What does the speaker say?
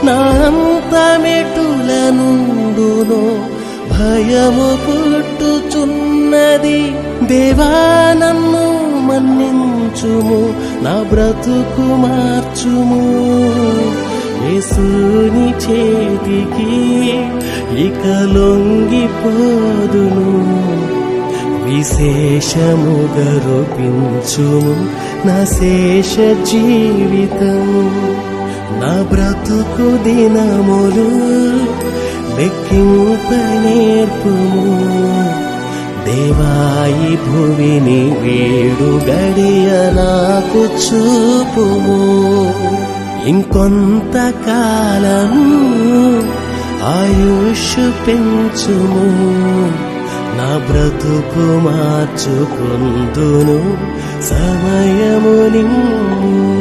నా అంతమెటుల నుండునో భయము పుట్టుచున్నది. దేవా నన్ను మన్నించుము, నా బ్రతుకు మార్చుము. యేసుని చేతికి ఇక లొంగిపోదును. విశేషముగా రూపించుము నా శేష జీవితం. నా బ్రతుకు దినములు లెక్కింప నేర్పుము. దేవాయి భువిని వీడు గడియ నాకు చూపుము. ఇంకొంతకాలము ఆయుష్ పెంచుము. నా బ్రతుకు మార్చుకుందును సమయము నిన్ను.